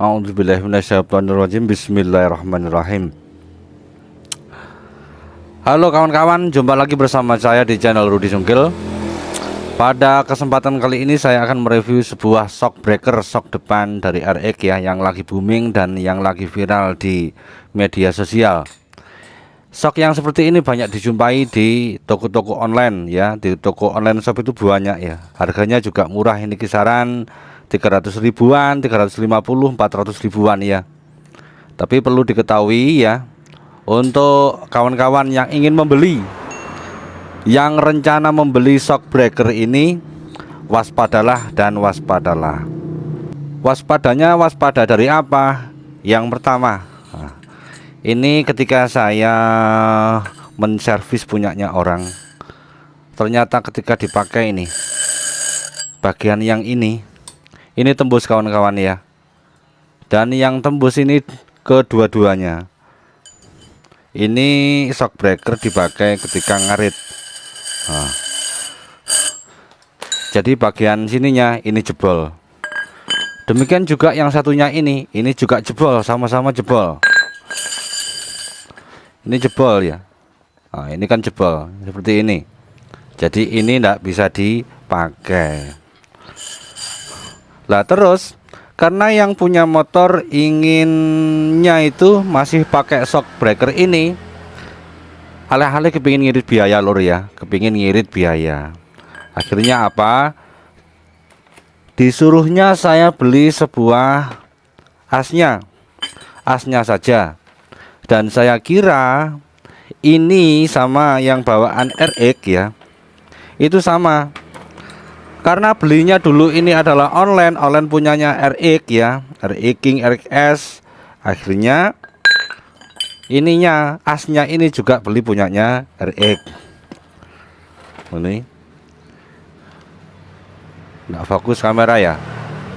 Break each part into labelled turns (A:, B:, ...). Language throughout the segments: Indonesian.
A: A'udzubillahi minasyaitonirrajim. Bismillahirrahmanirrahim. Halo kawan-kawan, jumpa lagi bersama saya di channel Rudy Sungkil. Pada kesempatan kali ini saya akan mereview sebuah shock breaker shock depan dari RX ya, yang lagi booming dan yang lagi viral di media sosial. Shock yang seperti ini banyak dijumpai di toko-toko online ya. Di toko online shop itu banyak ya. Harganya juga murah, ini kisaran 300 ribuan, 350, 400 ribuan ya. Tapi perlu diketahui ya, untuk kawan-kawan yang ingin membeli, yang rencana membeli shock breaker ini, waspadalah dan waspadalah. Waspadanya waspada dari apa? Yang pertama, ini ketika saya menservis punyanya orang, ternyata ketika dipakai ini, bagian yang ini tembus kawan-kawan ya. Dan yang tembus ini kedua-duanya. Ini shock breaker dipakai ketika ngarit. Jadi bagian sininya ini jebol. Demikian juga yang satunya ini juga jebol, sama-sama jebol. Ini jebol ya. Ini kan jebol seperti ini. Jadi ini tidak bisa dipakai. Lah terus, karena yang punya motor inginnya itu masih pakai shock breaker ini, alih-alih kepingin ngirit biaya lur ya, kepingin ngirit biaya. Akhirnya apa? Disuruhnya saya beli sebuah asnya saja. Dan saya kira ini sama yang bawaan RX ya, itu sama. Karena belinya dulu ini adalah online punyanya RX ya, RX King, RX. Akhirnya ininya asnya ini juga beli punyanya RX. Ini nggak fokus kamera ya.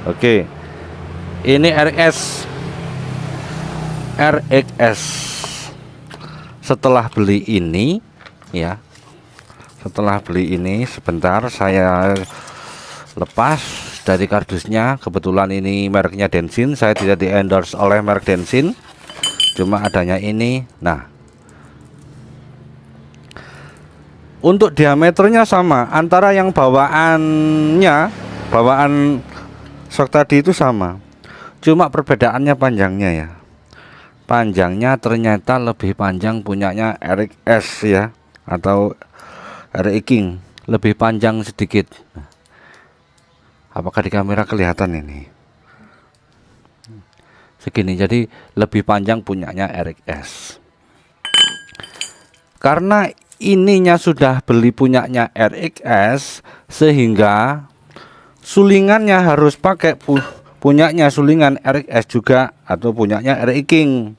A: Oke, ini RXS. Setelah beli ini ya, sebentar saya lepas dari kardusnya. Kebetulan ini mereknya Densin, saya tidak di endorse oleh merek Densin, cuma adanya ini. Nah, untuk diameternya sama, antara yang bawaan shock tadi itu sama, cuma perbedaannya panjangnya ya. Panjangnya ternyata lebih panjang punyanya RX ya, atau RX King, lebih panjang sedikit. Apakah di kamera kelihatan ini? Segini, jadi lebih panjang punyanya RX. Karena ininya sudah beli punyanya RX, sehingga sulingannya harus pakai punyanya sulingan RX juga, atau punyanya RX King.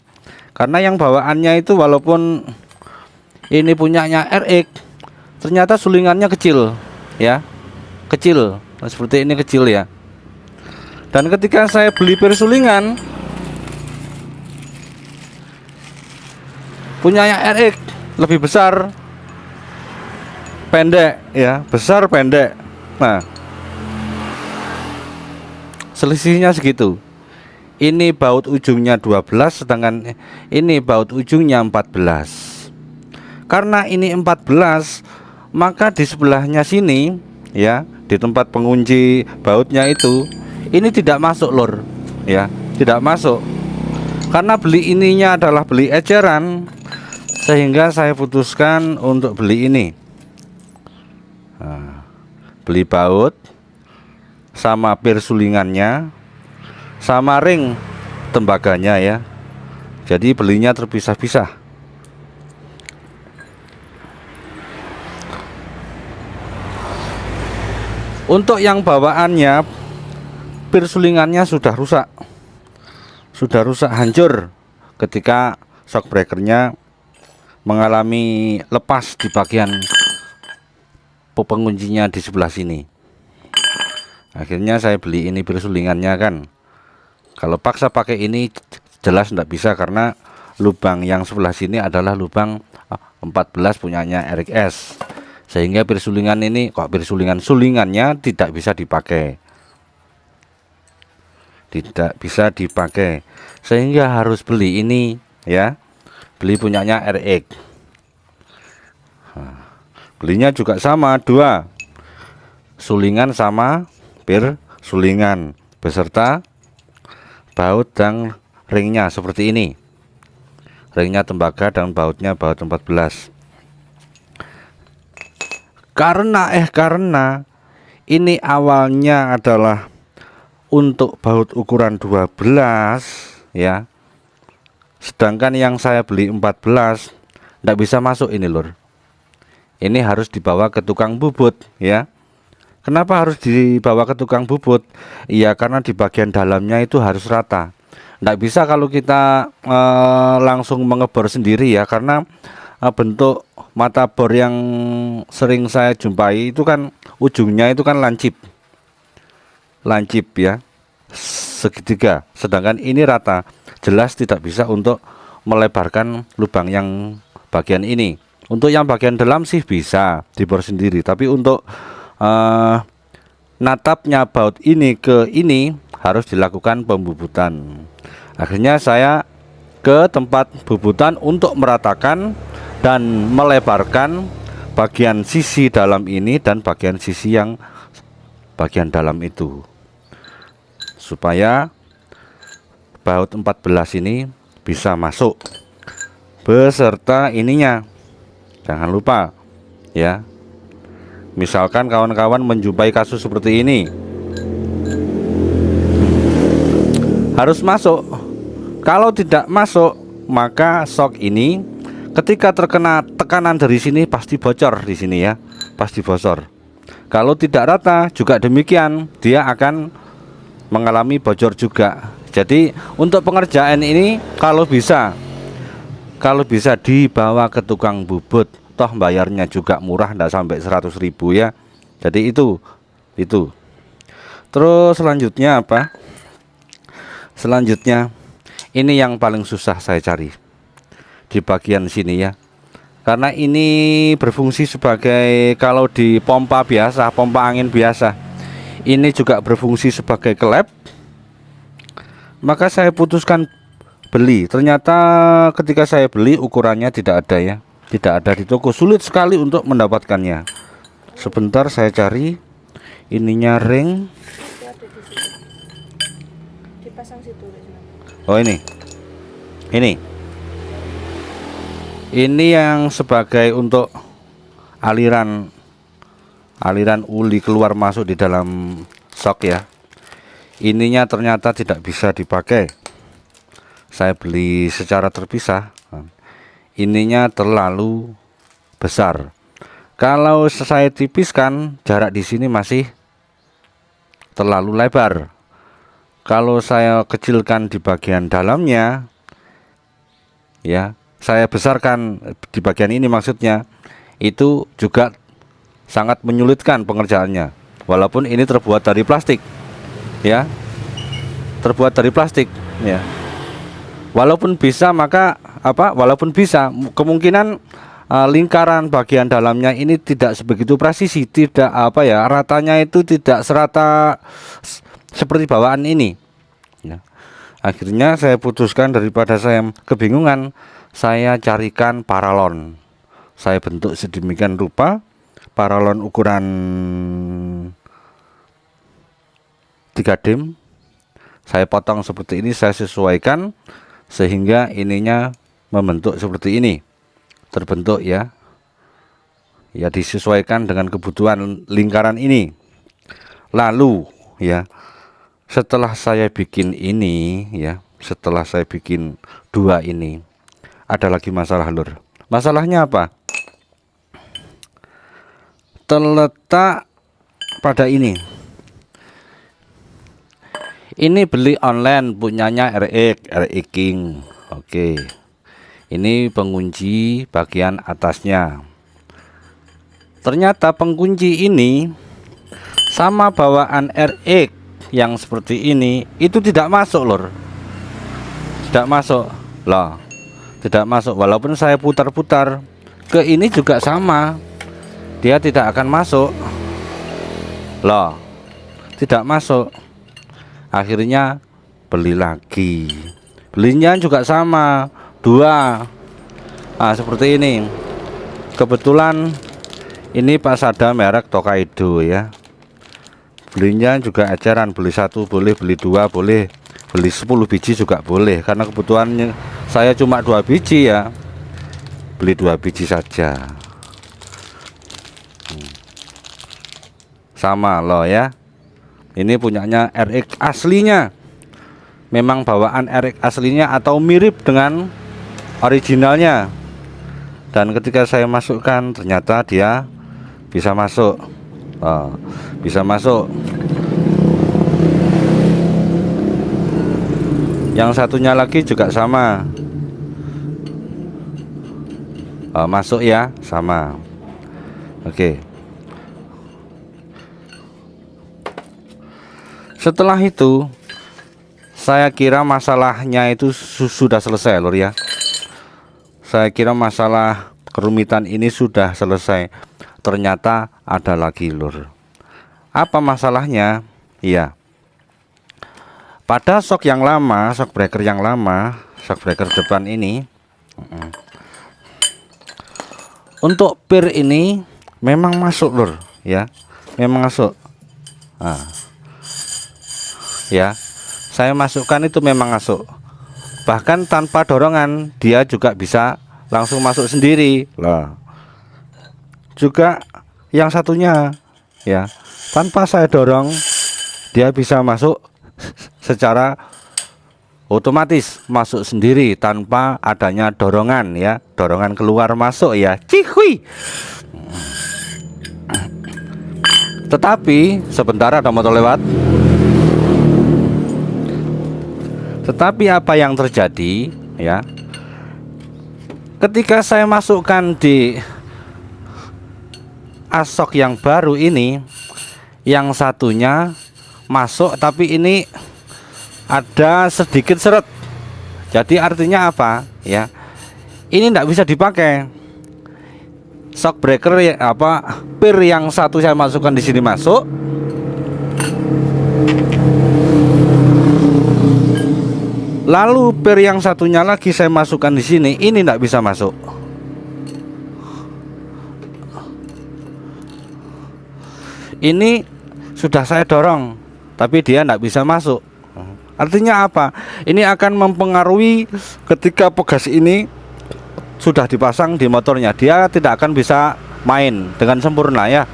A: Karena yang bawaannya itu walaupun ini punyanya RX, ternyata sulingannya kecil ya, kecil. Nah, seperti ini kecil ya. Dan ketika saya beli persulingan punyanya RX, lebih besar pendek ya, besar pendek. Nah, selisihnya segitu. Ini baut ujungnya 12, sedangkan ini baut ujungnya 14. Karena ini 14, maka di sebelahnya sini ya, di tempat pengunci bautnya itu, ini tidak masuk lur ya, tidak masuk. Karena beli ininya adalah beli eceran, sehingga saya putuskan untuk beli ini. Nah, beli baut sama persulingannya sama ring tembaganya ya. Jadi belinya terpisah-pisah. Untuk yang bawaannya, persulingannya sudah rusak, hancur ketika shock breakernya mengalami lepas di bagian penguncinya di sebelah sini. Akhirnya saya beli ini persulingannya kan. Kalau paksa pakai ini jelas tidak bisa, karena lubang yang sebelah sini adalah lubang 14 punyanya RX. Sehingga persulingan ini, sulingannya tidak bisa dipakai. tidak bisa dipakai, sehingga harus beli ini ya, beli punyanya RX. Nah, belinya juga sama, 2 sulingan sama pir sulingan beserta baut dan ringnya seperti ini. Ringnya tembaga dan bautnya baut 14. Karena ini awalnya adalah untuk baut ukuran 12 ya. Sedangkan yang saya beli 14 tidak bisa masuk ini lur. Ini harus dibawa ke tukang bubut ya. Kenapa harus dibawa ke tukang bubut? Iya, karena di bagian dalamnya itu harus rata. Tidak bisa kalau kita langsung mengebor sendiri ya, karena bentuk mata bor yang sering saya jumpai itu kan ujungnya itu kan lancip ya, segitiga. Sedangkan ini rata, jelas tidak bisa untuk melebarkan lubang yang bagian ini. Untuk yang bagian dalam sih bisa dibor sendiri, tapi untuk natapnya baut ini ke ini harus dilakukan pembubutan. Akhirnya saya ke tempat bubutan untuk meratakan dan melebarkan bagian sisi dalam ini dan bagian sisi yang bagian dalam itu, supaya baut 14 ini bisa masuk beserta ininya. Jangan lupa ya, misalkan kawan-kawan menjumpai kasus seperti ini, harus masuk. Kalau tidak masuk, maka sok ini ketika terkena tekanan dari sini pasti bocor di sini ya, pasti bocor. Kalau tidak rata juga demikian, dia akan mengalami bocor juga. Jadi untuk pengerjaan ini kalau bisa dibawa ke tukang bubut, toh bayarnya juga murah, tidak sampai 100.000 ya. Jadi itu. Terus selanjutnya apa? Selanjutnya ini yang paling susah saya cari di bagian sini ya, karena ini berfungsi sebagai, kalau di pompa biasa, pompa angin biasa, ini juga berfungsi sebagai klep. Maka saya putuskan beli. Ternyata ketika saya beli ukurannya tidak ada ya, tidak ada di toko, sulit sekali untuk mendapatkannya. Sebentar saya cari ininya, ring. Oh ini yang sebagai untuk aliran uli keluar masuk di dalam sok ya. Ininya ternyata tidak bisa dipakai, saya beli secara terpisah. Ininya terlalu besar. Kalau saya tipiskan, jarak di sini masih terlalu lebar. Kalau saya kecilkan di bagian dalamnya ya, saya besarkan di bagian ini maksudnya, itu juga sangat menyulitkan pengerjaannya. Walaupun ini terbuat dari plastik ya, terbuat dari plastik ya. Walaupun bisa, maka walaupun bisa, kemungkinan lingkaran bagian dalamnya ini tidak sebegitu presisi, tidak ratanya itu tidak serata seperti bawaan ini ya. Akhirnya saya putuskan, daripada saya kebingungan, saya carikan paralon. Saya bentuk sedemikian rupa paralon ukuran 3 dim. Saya potong seperti ini, saya sesuaikan sehingga ininya membentuk seperti ini, terbentuk ya, disesuaikan dengan kebutuhan lingkaran ini. Lalu ya, setelah saya bikin ini ya, setelah saya bikin 2 ini, ada lagi masalah lur. Masalahnya apa? Terletak pada ini. Ini beli online punyanya RX King. Oke. Ini pengunci bagian atasnya. Ternyata pengunci ini sama bawaan RX yang seperti ini itu tidak masuk lor. Tidak masuk loh. Tidak masuk, walaupun saya putar-putar ke ini juga sama, dia tidak akan masuk loh, tidak masuk. Akhirnya beli lagi. Belinya juga sama, 2. Nah, seperti ini. Kebetulan ini Pak Sada merek Tokaido ya. Belinya juga eceran, beli 1 boleh, beli 2 boleh, beli 10 biji juga boleh. Karena kebutuhannya saya cuma 2 biji ya, beli 2 biji saja. Sama loh ya. Ini punyanya RX aslinya. Memang bawaan RX aslinya atau mirip dengan originalnya. Dan ketika saya masukkan ternyata dia bisa masuk. Bisa masuk. Yang satunya lagi juga sama. Masuk ya, sama. Oke. Setelah itu saya kira masalahnya itu sudah selesai lur ya. Saya kira masalah kerumitan ini sudah selesai. Ternyata ada lagi lur. Apa masalahnya? Iya. Pada shock yang lama, shock breaker yang lama, shock breaker depan ini, untuk pir ini memang masuk lur ya. Memang masuk. Ya, saya masukkan itu memang masuk. Bahkan tanpa dorongan dia juga bisa langsung masuk sendiri lah. Juga yang satunya ya, tanpa saya dorong dia bisa masuk secara otomatis, masuk sendiri tanpa adanya dorongan ya, dorongan keluar masuk ya. Cihui. Tetapi sebentar ada motor lewat. Tetapi apa yang terjadi ya, ketika saya masukkan di asok yang baru ini, yang satunya masuk tapi ini ada sedikit seret. Jadi artinya apa ya, ini tidak bisa dipakai. Shock breaker ya, pir yang satu saya masukkan di sini masuk, lalu pir yang satunya lagi saya masukkan di sini, ini tidak bisa masuk. Ini sudah saya dorong, tapi dia tidak bisa masuk. Artinya apa? Ini akan mempengaruhi ketika pegas ini sudah dipasang di motornya, dia tidak akan bisa main dengan sempurna ya.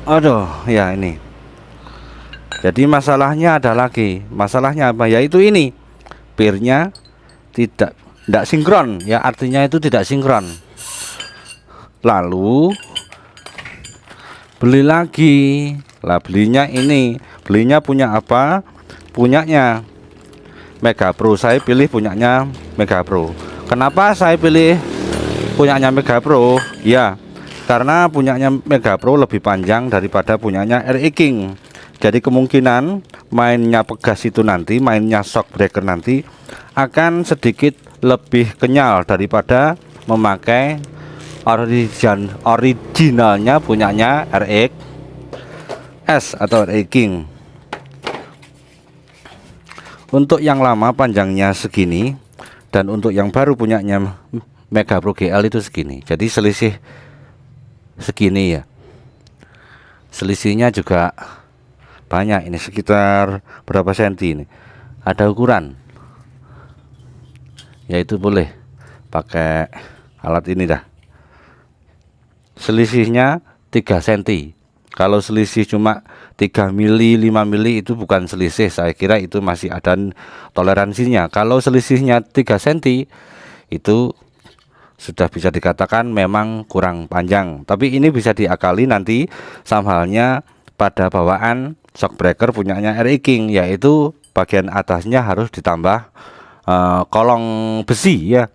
A: Aduh ya ini. Jadi masalahnya ada lagi. Masalahnya apa? Yaitu ini, pirnya tidak sinkron ya, artinya itu tidak sinkron. Lalu beli lagi. Lah belinya ini, belinya punya apa? Punyanya Mega Pro. Saya pilih punyanya Mega Pro. Kenapa saya pilih punyanya Mega Pro? Ya, karena punyanya Mega Pro lebih panjang daripada punyanya RE King. Jadi kemungkinan mainnya pegas itu nanti, mainnya shock breaker nanti akan sedikit lebih kenyal daripada memakai originalnya punyanya RX atau RE King. Untuk yang lama panjangnya segini, dan untuk yang baru punyanya Mega Pro GL itu segini. Jadi selisih segini ya. Selisihnya juga banyak, ini sekitar berapa senti ini. Ada ukuran, yaitu boleh pakai alat ini dah. Selisihnya 3 cm. Kalau selisih cuma 3 mili 5 mili itu bukan selisih, saya kira itu masih ada toleransinya. Kalau selisihnya 3 cm itu sudah bisa dikatakan memang kurang panjang. Tapi ini bisa diakali nanti, sama halnya pada bawaan shock breaker punyanya RE King, yaitu bagian atasnya harus ditambah kolong besi ya.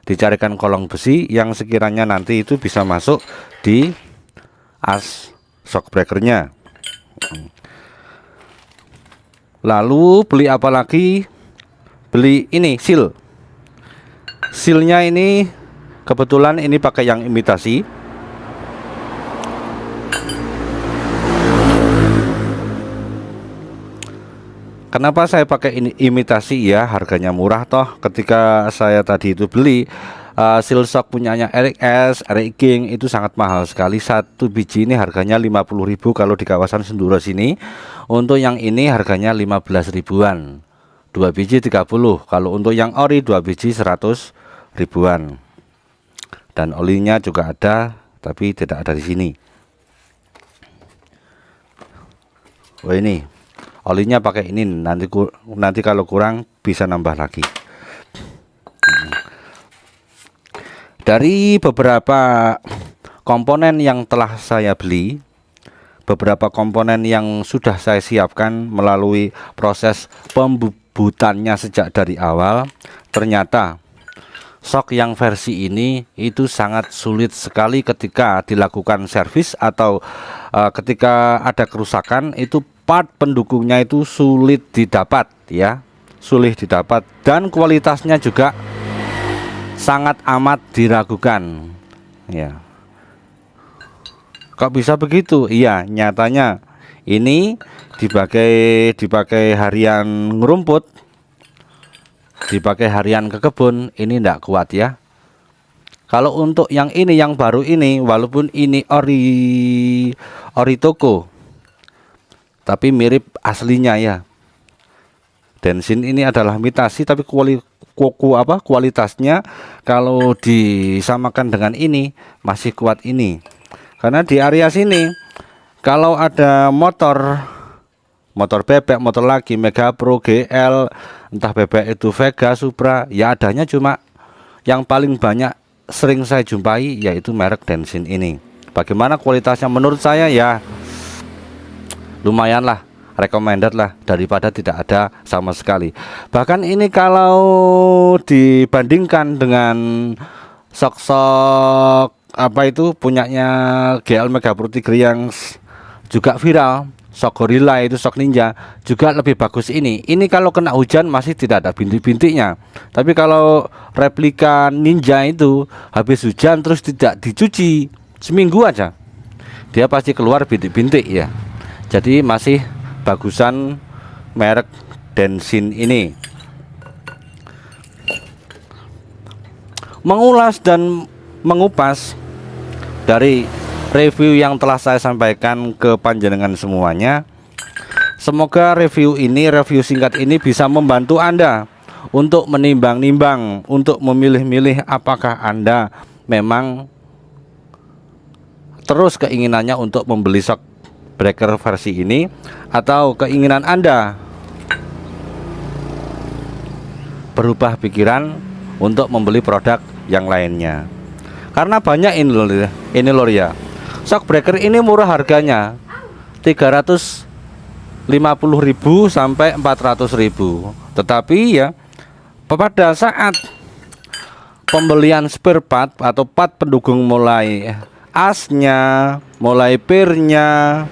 A: Dicarikan kolong besi yang sekiranya nanti itu bisa masuk di as shock breakernya. Lalu beli apa lagi? Beli ini seal. Sealnya ini kebetulan ini pakai yang imitasi. Kenapa saya pakai ini imitasi ya, harganya murah toh. Ketika saya tadi itu beli seal shock punyanya RX, RX King itu sangat mahal sekali. Satu biji ini harganya 50.000 kalau di kawasan Senduro sini. Untuk yang ini harganya 15 ribuan. 2 biji 30. Kalau untuk yang ori 2 biji 100 ribuan. Dan olinya juga ada, tapi tidak ada di sini. Oh ini olinya pakai ini, nanti kalau kurang bisa nambah lagi. Dari beberapa komponen yang telah saya beli, beberapa komponen yang sudah saya siapkan melalui proses pembubutannya sejak dari awal, ternyata shock yang versi ini itu sangat sulit sekali ketika dilakukan servis atau ketika ada kerusakan. Itu part pendukungnya itu sulit didapat ya, sulit didapat, dan kualitasnya juga sangat amat diragukan ya. Kok bisa begitu? Iya, nyatanya ini dipakai harian ngerumput, dipakai harian ke kebun, ini tidak kuat ya. Kalau untuk yang ini, yang baru ini, walaupun ini ori toko, tapi mirip aslinya ya. Densin ini adalah imitasi, tapi kualitasnya kalau disamakan dengan ini masih kuat ini. Karena di area sini kalau ada motor bebek, motor lagi Mega Pro, GL, entah bebek itu Vega, Supra, ya adanya cuma yang paling banyak sering saya jumpai yaitu merek Densin ini. Bagaimana kualitasnya? Menurut saya ya lumayan lah, recommended lah, daripada tidak ada sama sekali. Bahkan ini kalau dibandingkan dengan sok-sok apa itu punyanya GL Mega Pro Tigre yang juga viral, shock Gorilla itu, shock Ninja juga lebih bagus ini. Ini kalau kena hujan masih tidak ada bintik-bintiknya. Tapi kalau replika Ninja itu habis hujan terus tidak dicuci seminggu aja, dia pasti keluar bintik-bintik ya. Jadi masih bagusan merek Densin ini. Mengulas dan mengupas dari review yang telah saya sampaikan ke panjenengan semuanya, semoga review singkat ini bisa membantu Anda untuk menimbang-nimbang, untuk memilih-milih apakah Anda memang terus keinginannya untuk membeli shock breaker versi ini, atau keinginan Anda berubah pikiran untuk membeli produk yang lainnya. Karena banyak ini loh ya, shock breaker ini murah harganya 350.000 sampai 400.000. Tetapi ya pada saat pembelian spare part atau part pendukung, mulai asnya, mulai pirnya,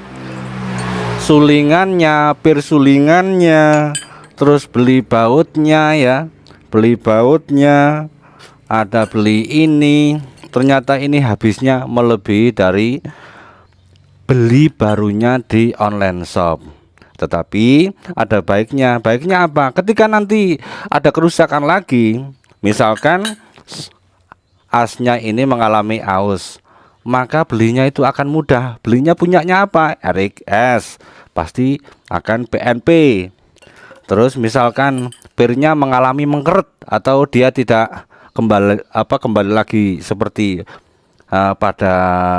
A: sulingannya, pir sulingannya, terus beli bautnya ya, ada beli ini, ternyata ini habisnya melebihi dari beli barunya di online shop. Tetapi ada baiknya apa? Ketika nanti ada kerusakan lagi, misalkan asnya ini mengalami aus, maka belinya itu akan mudah. Belinya punyanya apa? RX, pasti akan PNP. Terus misalkan pirnya mengalami mengkeret atau dia tidak kembali lagi seperti pada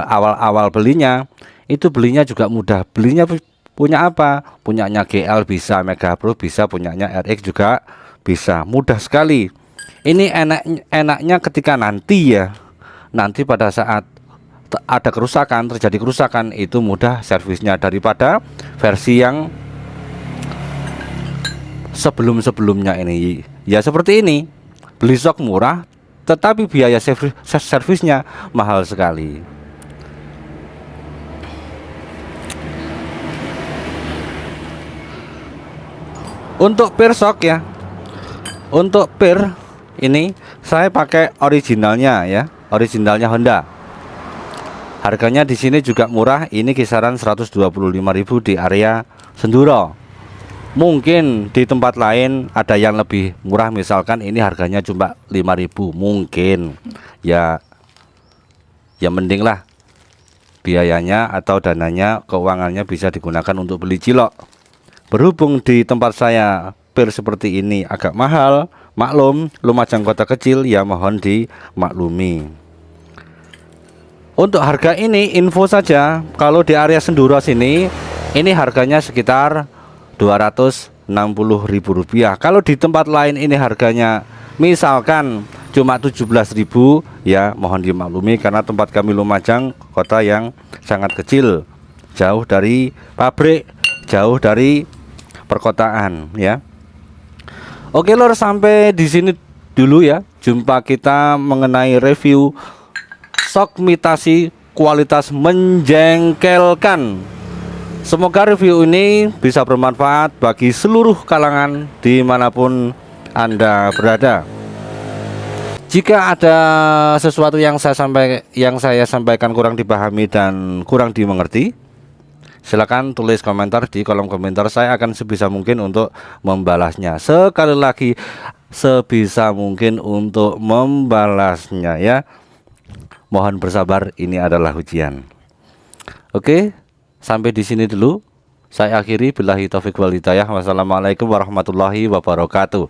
A: awal-awal belinya, itu belinya juga mudah. Belinya punya apa? Punyanya GL bisa, Mega Pro bisa, punyanya RX juga bisa, mudah sekali. Ini enaknya ketika nanti pada saat ada kerusakan, terjadi kerusakan, itu mudah servisnya daripada versi yang sebelumnya ini. Ya seperti ini, beli shock murah tetapi biaya servisnya mahal sekali. Untuk pir shock ya, untuk pir ini saya pakai originalnya ya, originalnya Honda. Harganya di sini juga murah, ini kisaran 125.000 di area Senduro. Mungkin di tempat lain ada yang lebih murah, misalkan ini harganya cuma 5.000, mungkin ya mending lah biayanya atau dananya, keuangannya bisa digunakan untuk beli cilok. Berhubung di tempat saya pir seperti ini agak mahal, maklum Lumajang kota kecil, ya mohon dimaklumi. Untuk harga ini info saja, kalau di area Senduro sini ini harganya sekitar Rp260.000. Kalau di tempat lain ini harganya misalkan cuma 17.000, ya mohon dimaklumi karena tempat kami Lumajang kota yang sangat kecil, jauh dari pabrik, jauh dari perkotaan ya. Oke lor, sampai di sini dulu ya jumpa kita mengenai review sok mitasi kualitas menjengkelkan. Semoga review ini bisa bermanfaat bagi seluruh kalangan dimanapun Anda berada. Jika ada sesuatu yang saya sampaikan kurang dipahami dan kurang dimengerti, silakan tulis komentar di kolom komentar. Saya akan sebisa mungkin untuk membalasnya. Sekali lagi, sebisa mungkin untuk membalasnya ya. Mohon bersabar, ini adalah ujian. Oke, sampai di sini dulu. Saya akhiri, billahi taufik wal hidayah. Wassalamualaikum warahmatullahi wabarakatuh.